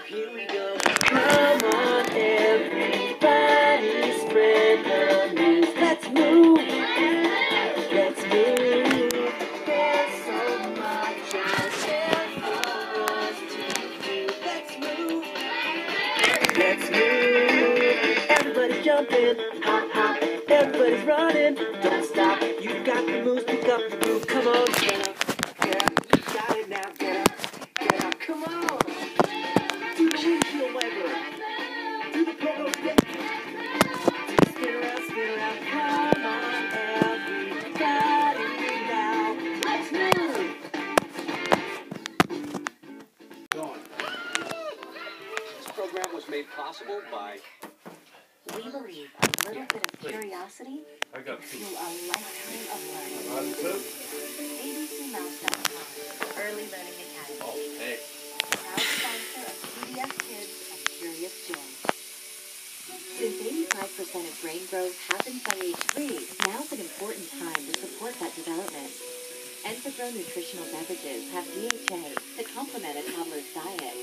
Here we go. Come on, everybody, spread the news. Let's move. Let's move. There's so much out there for us to do. Let's move. Let's move. Everybody jumping. Hop, hop. Everybody's running. Don't stop. You got the moves. Pick up the groove. Come on. Get up. Get up. Got it now. Get up. Get up. Come on. Do the windshield wiper. Do the pogo stick. Spin around, spin around. Come on, everybody now. Let's move. Going. This program was made possible by... We believe a little bit of curiosity I got fuel a lifetime of learning. two. ABCmouse.com, Early Learning Academy. Oh, hey. Proud sponsor of PBS Kids and Curious George. Since 85% of brain growth happens by age 3, now's an important time to support that development. Enfagrow nutritional beverages have DHA to complement a toddler's diet.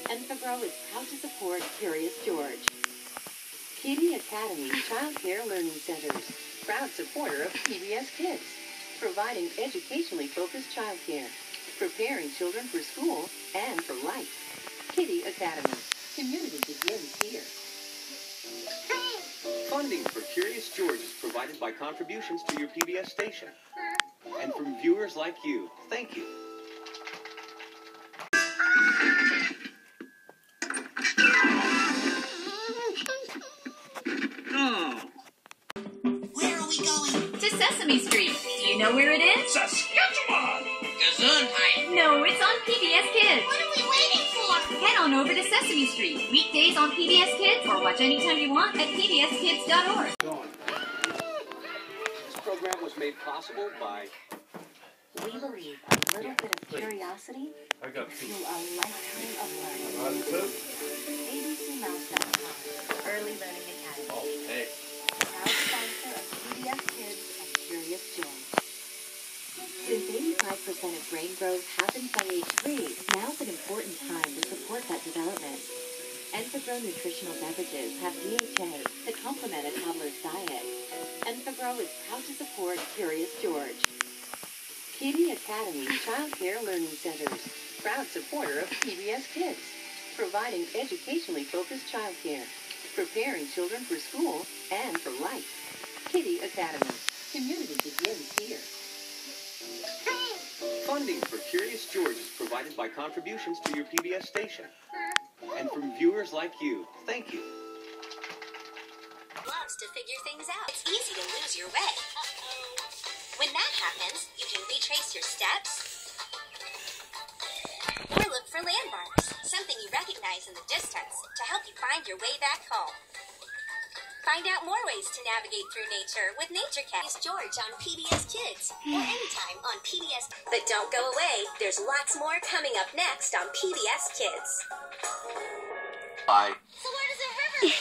Enfagrow is proud to support Curious George. Kiddie Academy Child Care Learning Centers, proud supporter of PBS Kids, providing educationally focused child care, preparing children for school and for life. Kiddie Academy, community begins here. Funding for Curious George is provided by contributions to your PBS station. And from viewers like you, thank you. Where are we going? To Sesame Street. Do you know where it is? Saskatchewan! Gesundheit! No, it's on PBS Kids. What are we waiting for? Head on over to Sesame Street. Weekdays on PBS Kids or watch anytime you want at pbskids.org. Going. This program was made possible by... We believe a little bit of curiosity I got two. fuel a lifetime of learning. Two. ABCmouse.com, Early Learning Academy. Oh, hey. Proud sponsor of PBS Kids and Curious George. Since 85% of brain growth happens by age 3, now's an important time to support that development. Enfagrow nutritional beverages have DHA to complement a toddler's diet. Enfagrow is proud to support Curious George. Kiddie Academy Child Care Learning Centers, proud supporter of PBS Kids, providing educationally focused child care, preparing children for school and for life. Kiddie Academy, community begins here. Funding for Curious George is provided by contributions to your PBS station. And from viewers like you, thank you. Loves to figure things out. It's easy to lose your way. When that happens, you can retrace your steps or look for landmarks, something you recognize in the distance to help you find your way back home. Find out more ways to navigate through nature with NatureCat. It's George on PBS Kids or anytime on PBS. But don't go away. There's lots more coming up next on PBS Kids. Bye. So where does it river?